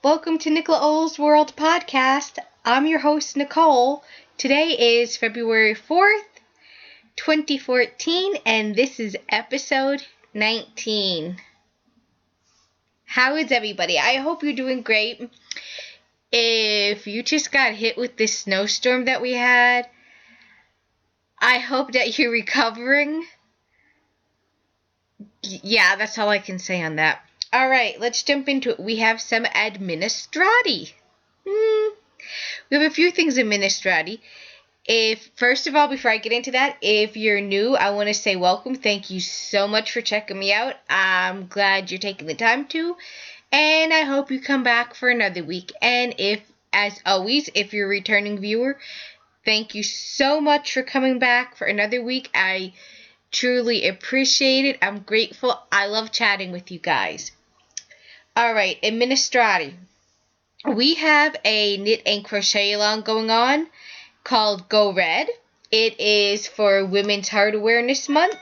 Welcome to Nicole's World Podcast. I'm your host, Nicole. Today is February 4th, 2014, and this is episode 19. How is everybody? I hope you're doing great. If you just got hit with this snowstorm that we had, I hope that you're recovering. Yeah, that's all I can say on that. Alright, let's jump into it. We have some administrati. We have a few things administrati. First of all, before I get into that, if you're new, I want to say welcome. Thank you so much for checking me out. I'm glad you're taking the time to. And I hope you come back for another week. And as always, if you're a returning viewer, thank you so much for coming back for another week. I truly appreciate it. I'm grateful. I love chatting with you guys. Alright, administrati. We have a knit and crochet along going on called Go Red. It is for Women's Heart Awareness Month.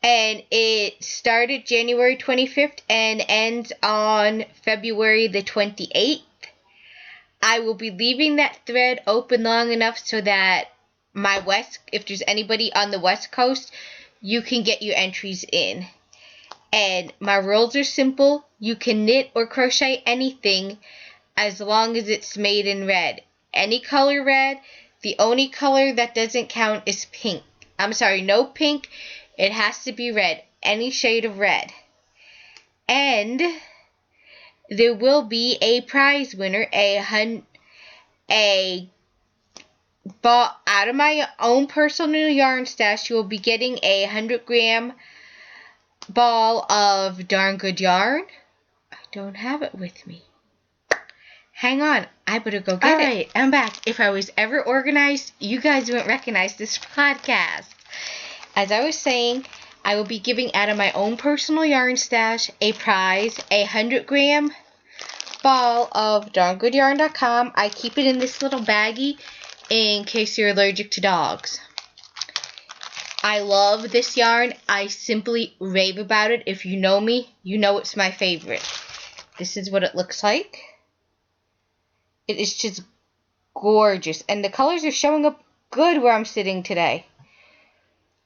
And it started January 25th and ends on February the 28th. I will be leaving that thread open long enough so that if there's anybody on the West Coast, you can get your entries in. And my rules are simple. You can knit or crochet anything as long as it's made in red. Any color red. The only color that doesn't count is pink. I'm sorry, no pink. It has to be red. Any shade of red. And there will be a prize winner, out of my own personal yarn stash. You will be getting a 100-gram ball of darn good yarn. I don't have it with me. Hang on, I better go get it. Alright, I'm back. If I was ever organized, you guys wouldn't recognize this podcast. As I was saying, I will be giving out of my own personal yarn stash a prize, a 100-gram ball of darngoodyarn.com. I keep it in this little baggie in case you're allergic to dogs. I love this yarn. I simply rave about it. If you know me, you know it's my favorite. This is what it looks like. It is just gorgeous. And the colors are showing up good where I'm sitting today.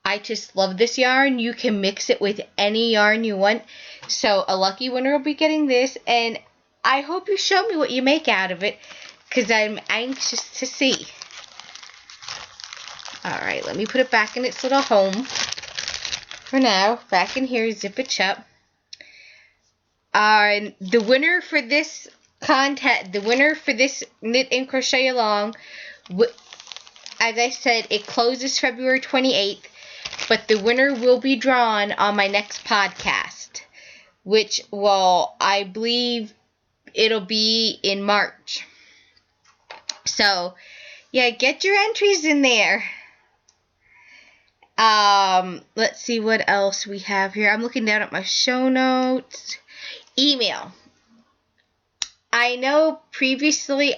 I just love this yarn. You can mix it with any yarn you want. So a lucky winner will be getting this. And I hope you show me what you make out of it, because I'm anxious to see. Alright, let me put it back in its little home for now. Back in here, zip it shut. The winner for this contest, the winner for this knit and crochet along, as I said, it closes February 28th, but the winner will be drawn on my next podcast, which I believe it'll be in March. So, yeah, get your entries in there. Let's see what else we have here. I'm looking down at my show notes. Email. I know previously,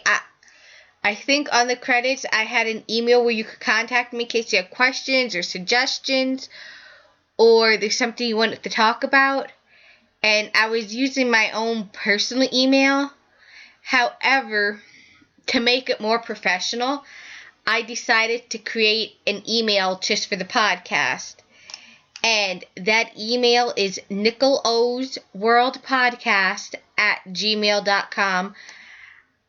I think on the credits, I had an email where you could contact me in case you have questions or suggestions, or there's something you wanted to talk about. And I was using my own personal email. However, to make it more professional, I decided to create an email just for the podcast. And that email is nicole'sworldpodcast@gmail.com.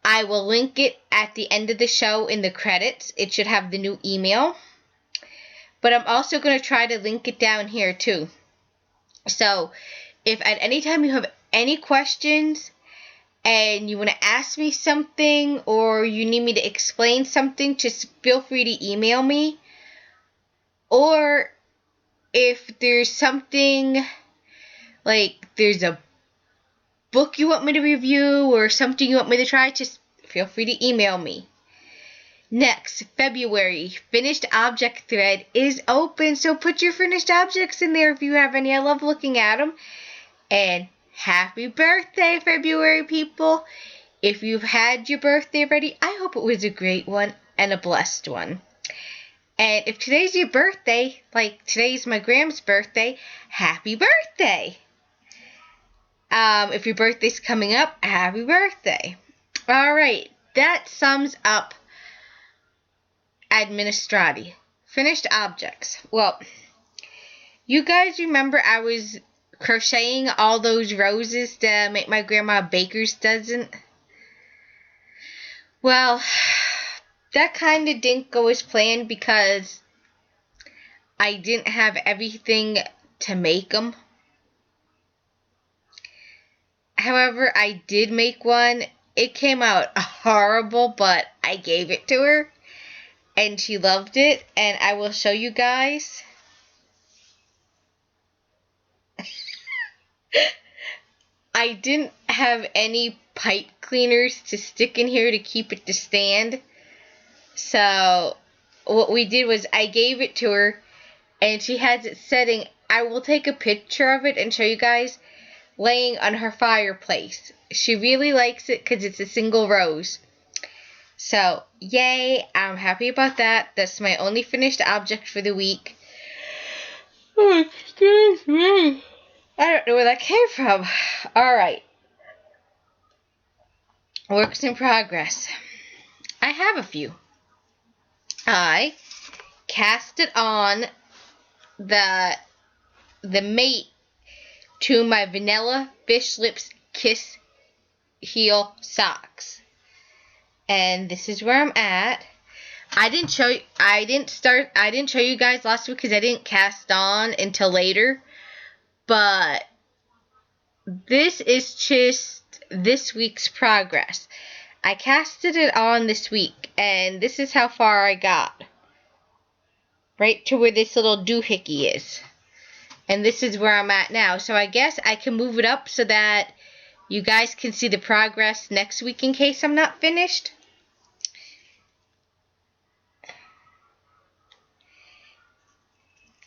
I will link it at the end of the show in the credits. It should have the new email. But I'm also going to try to link it down here too. So, if at any time you have any questions and you want to ask me something or you need me to explain something, just feel free to email me. Or if there's something like there's a book you want me to review or something you want me to try, just feel free to email me. Next, February, finished object thread is open, so put your finished objects in there if you have any. I love looking at them. And happy birthday, February people. If you've had your birthday already, I hope it was a great one and a blessed one. And if today's your birthday, like today's my Gram's birthday, happy birthday. If your birthday's coming up, happy birthday. Alright, that sums up Administrati. Finished objects. Well, you guys remember I was crocheting all those roses to make my grandma a baker's dozen? Well, that kind of didn't go as planned because I didn't have everything to make them. However, I did make one. It came out horrible, but I gave it to her and she loved it, and I will show you guys. I didn't have any pipe cleaners to stick in here to keep it to stand. So what we did was I gave it to her and she has it setting. I will take a picture of it and show you guys, laying on her fireplace. She really likes it because it's a single rose. So, yay, I'm happy about that. That's my only finished object for the week. Oh, excuse me. I don't know where that came from. Alright. Works in progress. I have a few. I casted on the mate to my Vanilla Fish Lips Kiss heel socks. And this is where I'm at. I didn't show you guys last week because I didn't cast on until later. But this is just this week's progress. I casted it on this week, and this is how far I got. Right to where this little doohickey is. And this is where I'm at now. So I guess I can move it up so that you guys can see the progress next week in case I'm not finished.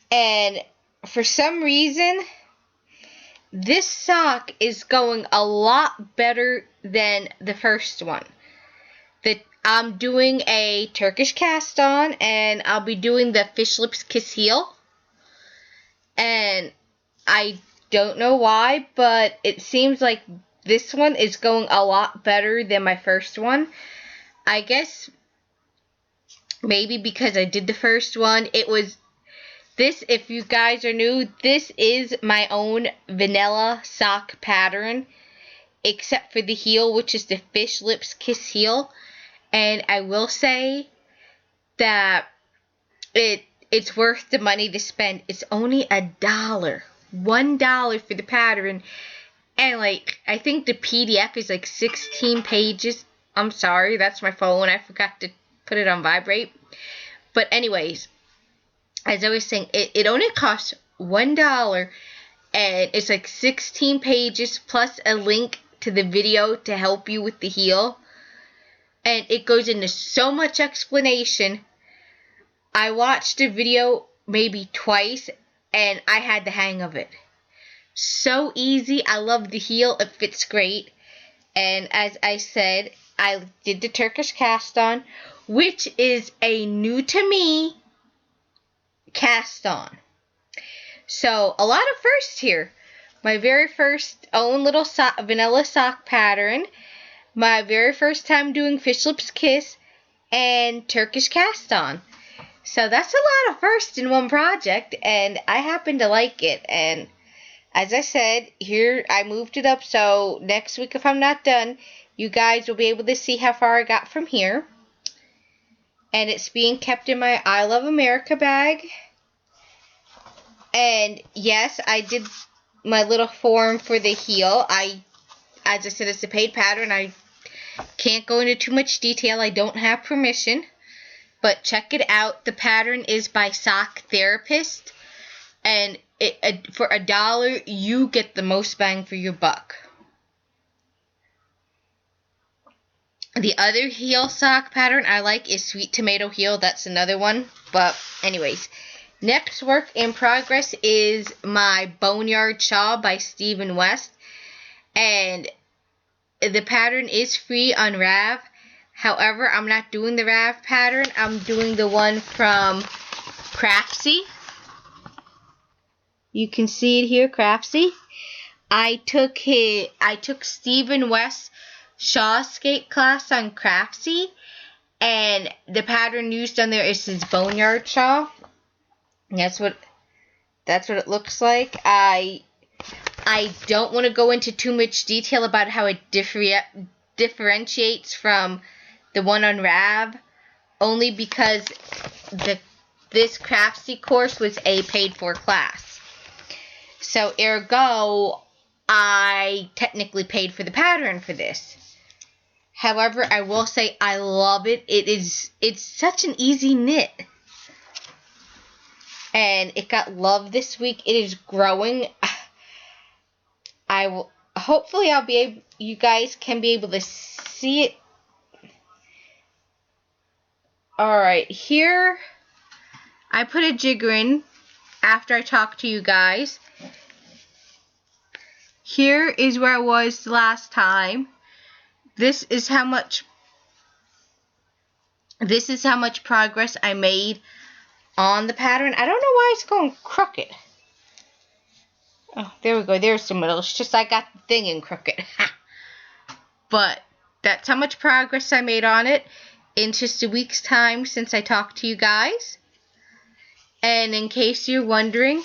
And for some reason, this sock is going a lot better than the first one. I'm doing a Turkish cast on, and I'll be doing the Fish Lips Kiss heel. And I don't know why, but it seems like this one is going a lot better than my first one. I guess maybe because I did the first one. This, if you guys are new, this is my own vanilla sock pattern, except for the heel, which is the Fish Lips Kiss heel. And I will say that it's worth the money to spend. It's only $1. $1 for the pattern. And I think the PDF is 16 pages. I'm sorry, that's my phone. I forgot to put it on vibrate. But anyways, as I was saying, it only costs $1. And it's 16 pages plus a link to the video to help you with the heel. And it goes into so much explanation. I watched the video maybe twice, and I had the hang of it. So easy. I love the heel. It fits great. And as I said, I did the Turkish cast on, which is a new to me cast on. So, a lot of firsts here. My very first own little vanilla sock pattern. My very first time doing Fish Lips Kiss and Turkish cast on. So that's a lot of firsts in one project, and I happen to like it. And as I said, here I moved it up, so next week if I'm not done, you guys will be able to see how far I got from here. And it's being kept in my I Love America bag. And yes, I did my little form for the heel. As I said, it's a paid pattern. I can't go into too much detail. I don't have permission. But check it out. The pattern is by Sock Therapist. And for $1, you get the most bang for your buck. The other heel sock pattern I like is Sweet Tomato Heel. That's another one. But anyways, next work in progress is my Boneyard Shawl by Stephen West. And the pattern is free on Rav. However, I'm not doing the Rav pattern. I'm doing the one from Craftsy. You can see it here, Craftsy. I took Stephen West's Shawscape class on Craftsy, and the pattern used on there is his Boneyard Shaw. And that's what it looks like. I don't want to go into too much detail about how it differentiates from the one on Rav, only because this Craftsy course was a paid-for class. So, ergo, I technically paid for the pattern for this. However, I will say I love it. It's such an easy knit. And it got love this week. It is growing. Hopefully you guys can be able to see it. Alright, here I put a jigger in after I talked to you guys. Here is where I was the last time. This is how much progress I made on the pattern. I don't know why it's going crooked. Oh, there we go. There's the middle. It's just I got the thing in crooked. But that's how much progress I made on it in just a week's time since I talked to you guys. And in case you're wondering,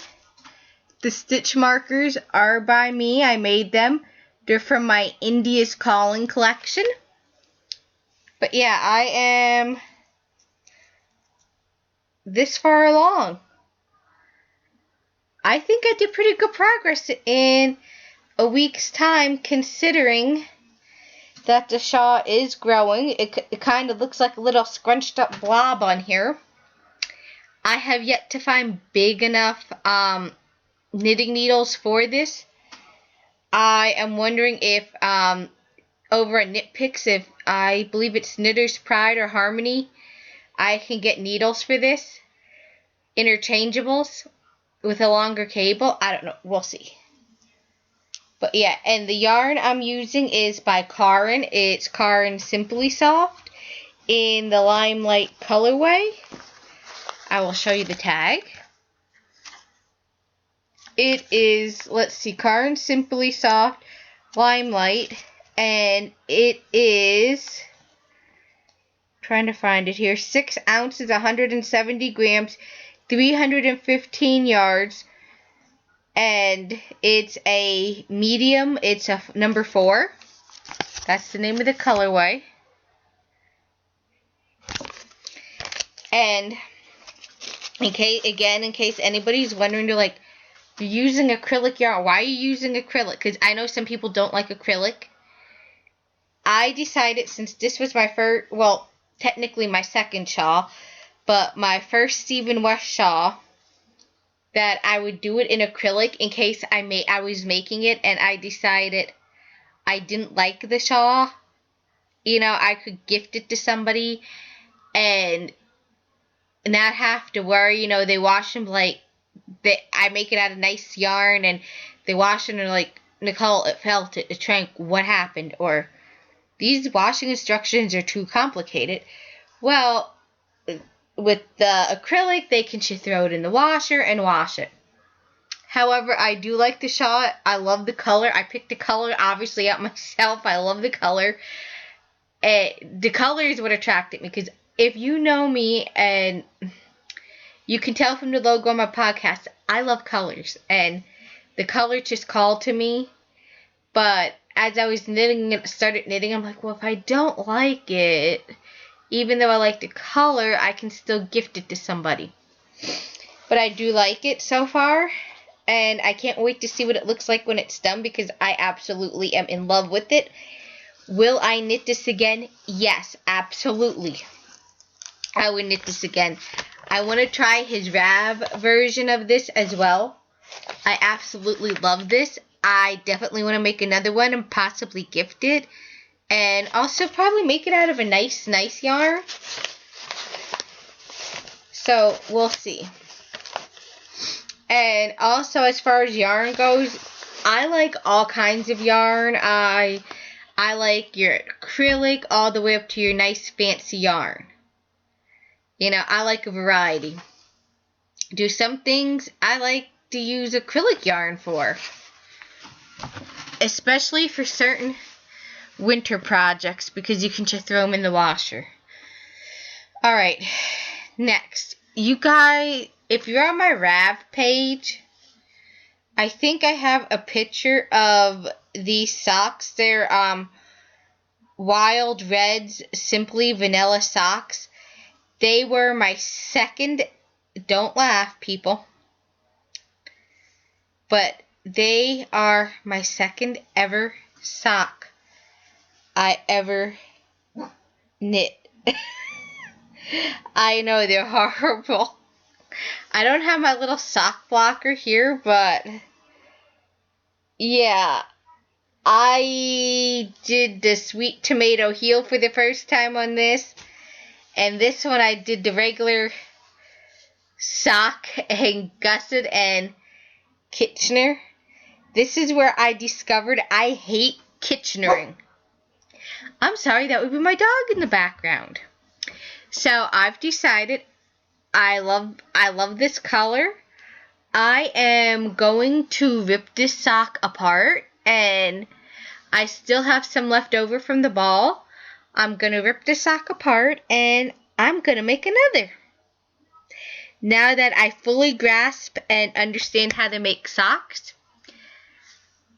the stitch markers are by me. I made them. They're from my India's Calling collection. But yeah, I am this far along. I think I did pretty good progress in a week's time, considering that the shawl is growing. It kind of looks like a little scrunched up blob on here. I have yet to find big enough knitting needles for this. I am wondering if over at Knit Picks, if I believe it's Knitter's Pride or Harmony, I can get needles for this, interchangeables with a longer cable. I don't know. We'll see. But yeah, and the yarn I'm using is by Karin. It's Karin Simply Soft in the Limelight colorway. I will show you the tag. It is, let's see, Karin Simply Soft Limelight, and it is, trying to find it here, 6 ounces, 170 grams, 315 yards, and it's a medium. It's a number 4. That's the name of the colorway. And in case anybody's wondering, they're like, you're using acrylic yarn. Why are you using acrylic? Because I know some people don't like acrylic. I decided, since this was my first, well, technically my second shawl, but my first Stephen West shawl, that I would do it in acrylic in case I was making it and I decided I didn't like the shawl. You know, I could gift it to somebody and not have to worry. You know, they wash them like, I make it out of nice yarn and they wash it and they're like, Nicole, it felt it, it shrank, what happened? Or, these washing instructions are too complicated. Well, with the acrylic, they can just throw it in the washer and wash it. However, I do like the shawl. I love the color. I picked the color obviously out myself. I love the color. The color is what attracted me, because if you know me, and you can tell from the logo on my podcast, I love colors, and the color just called to me. But as I was started knitting, I'm like, well, if I don't like it, even though I like the color, I can still gift it to somebody. But I do like it so far, and I can't wait to see what it looks like when it's done, because I absolutely am in love with it. Will I knit this again? Yes, absolutely. I would knit this again. I want to try his Rav version of this as well. I absolutely love this. I definitely want to make another one and possibly gift it. And also probably make it out of a nice yarn. So, we'll see. And also, as far as yarn goes, I like all kinds of yarn. I like your acrylic all the way up to your nice fancy yarn. You know, I like a variety. Do some things I like to use acrylic yarn for. especially for certain winter projects, because you can just throw them in the washer. Alright, next. You guys, if you're on my Rav page, I think I have a picture of these socks. They're Wild Reds Simply Vanilla socks. They were my second, don't laugh people, but they are my second ever sock I ever knit. I know they're horrible. I don't have my little sock blocker here, but yeah, I did the sweet tomato heel for the first time on this, and this one I did the regular sock and gusset and Kitchener. This is where I discovered I hate Kitchenering. I'm sorry, that would be my dog in the background. So I've decided I love this color. I am going to rip this sock apart, and I still have some left over from the ball. I'm going to rip this sock apart, and I'm going to make another. Now that I fully grasp and understand how to make socks,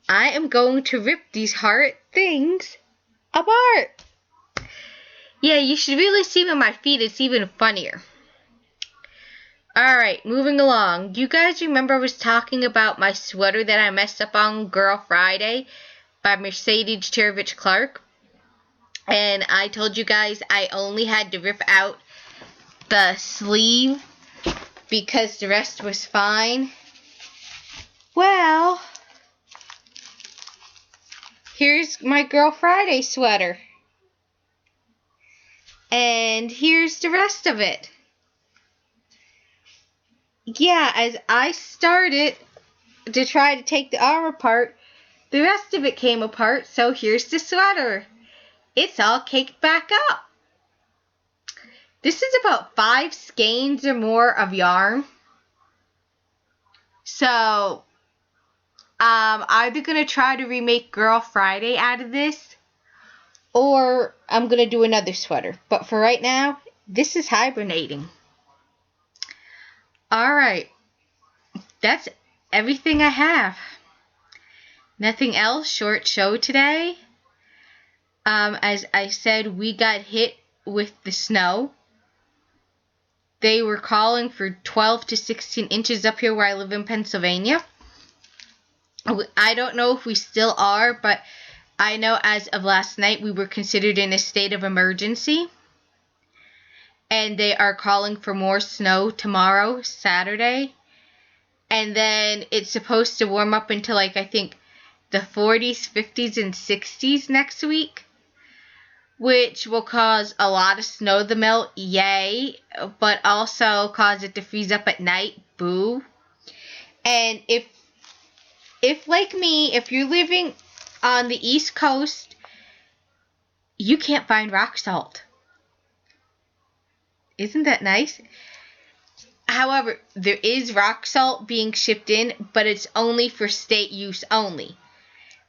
I am going to rip these hard things apart. Yeah, you should really see me on my feet. It's even funnier. Alright, moving along. You guys remember I was talking about my sweater that I messed up on Girl Friday by Mercedes Cherovich Clark? And I told you guys I only had to rip out the sleeve because the rest was fine. Well, here's my Girl Friday sweater. And here's the rest of it. Yeah, as I started to try to take the arm apart, the rest of it came apart, so here's the sweater. It's all caked back up. This is about 5 skeins or more of yarn. So, I'm either going to try to remake Girl Friday out of this, or I'm going to do another sweater. But for right now, this is hibernating. Alright, that's everything I have. Nothing else, short show today. As I said, we got hit with the snow. They were calling for 12 to 16 inches up here where I live in Pennsylvania. I don't know if we still are, but I know as of last night we were considered in a state of emergency. And they are calling for more snow tomorrow, Saturday. And then it's supposed to warm up into I think the 40s, 50s, and 60s next week, which will cause a lot of snow to melt, yay, but also cause it to freeze up at night, boo. And if like me, if you're living on the East Coast, you can't find rock salt. Isn't that nice? However, there is rock salt being shipped in, but it's only for state use only.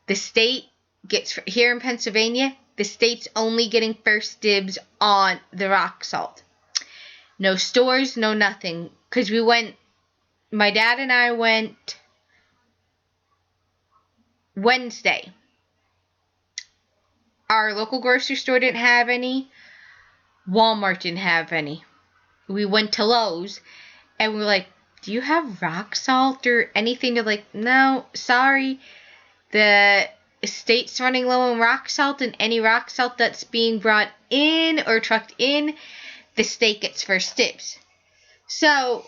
The state gets, here in Pennsylvania, the state's only getting first dibs on the rock salt. No stores, no nothing. Because my dad and I went Wednesday. Our local grocery store didn't have any. Walmart didn't have any. We went to Lowe's, and we were like, do you have rock salt or anything? They're like, no, sorry. The state's running low on rock salt, and any rock salt that's being brought in or trucked in, the state gets first dibs. So,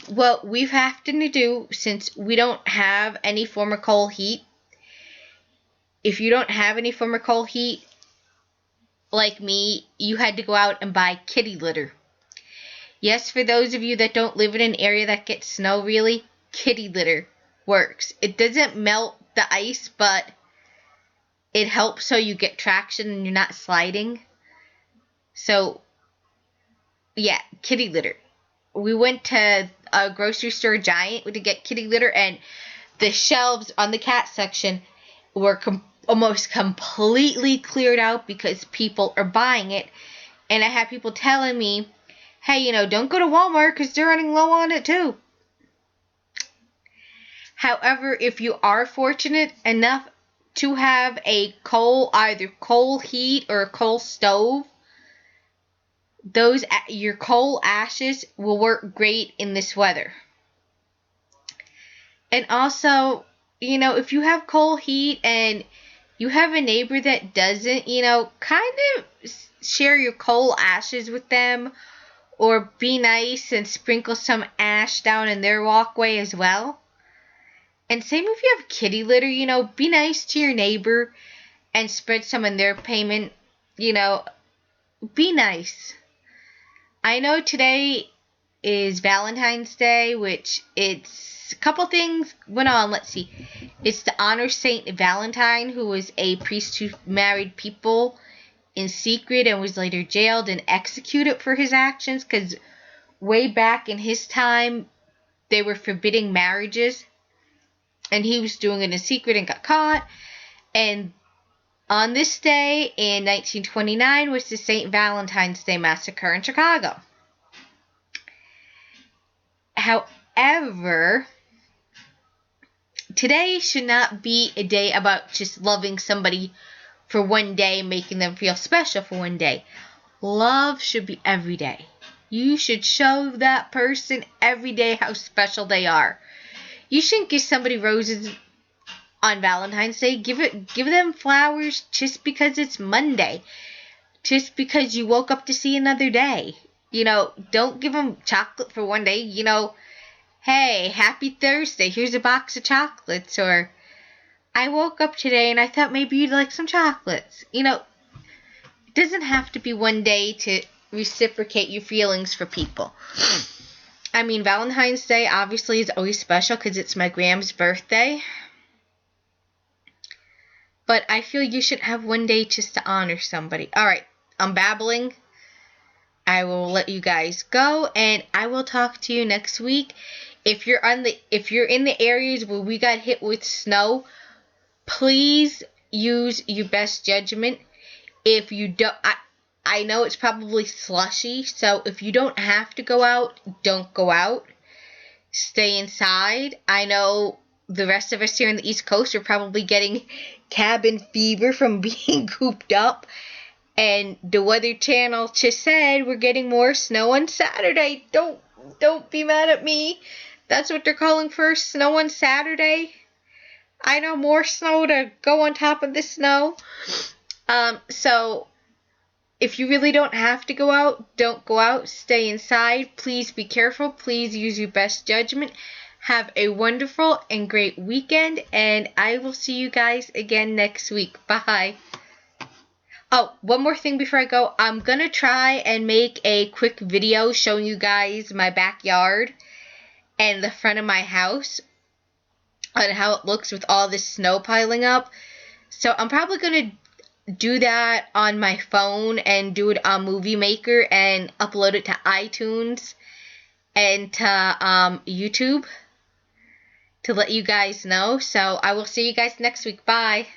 what we've had to do, since we don't have any form of coal heat, if you don't have any form of coal heat, like me, you had to go out and buy kitty litter. Yes, for those of you that don't live in an area that gets snow really, kitty litter works. It doesn't melt the ice, but it helps so you get traction and you're not sliding. So, yeah, kitty litter. We went to a grocery store Giant to get kitty litter, and the shelves on the cat section were almost completely cleared out because people are buying it. And I had people telling me, hey, don't go to Walmart because they're running low on it too. However, if you are fortunate enough to have either coal heat or a coal stove, your coal ashes will work great in this weather. And also, if you have coal heat and you have a neighbor that doesn't, kind of share your coal ashes with them, or be nice and sprinkle some ash down in their walkway as well. And same if you have kitty litter, be nice to your neighbor and spread some in their payment, be nice. I know today is Valentine's Day, which it's a couple things went on. Let's see. It's to honor Saint Valentine, who was a priest who married people in secret and was later jailed and executed for his actions, because way back in his time, they were forbidding marriages, and he was doing it in secret and got caught. And on this day in 1929 was the St. Valentine's Day Massacre in Chicago. However, today should not be a day about just loving somebody for one day, making them feel special for one day. Love should be every day. You should show that person every day how special they are. You shouldn't give somebody roses on Valentine's Day. Give them flowers just because it's Monday. Just because you woke up to see another day. Don't give them chocolate for one day. Hey, happy Thursday. Here's a box of chocolates. Or, I woke up today and I thought maybe you'd like some chocolates. It doesn't have to be one day to reciprocate your feelings for people. I mean, Valentine's Day obviously is always special because it's my Gram's birthday. But I feel you should have one day just to honor somebody. Alright, I'm babbling. I will let you guys go, and I will talk to you next week. If you're in the areas where we got hit with snow, please use your best judgment. If you don't, I know it's probably slushy, so if you don't have to go out, don't go out. Stay inside. I know the rest of us here in the East Coast are probably getting cabin fever from being cooped up. And the Weather Channel just said we're getting more snow on Saturday. Don't be mad at me. That's what they're calling for, snow on Saturday. I know, more snow to go on top of the snow. So if you really don't have to go out, don't go out. Stay inside. Please be careful. Please use your best judgment. Have a wonderful and great weekend, and I will see you guys again next week. Bye. Oh, one more thing before I go. I'm going to try and make a quick video showing you guys my backyard and the front of my house on how it looks with all this snow piling up. So I'm probably going to do that on my phone and do it on Movie Maker and upload it to iTunes and to YouTube to let you guys know. So I will see you guys next week. Bye.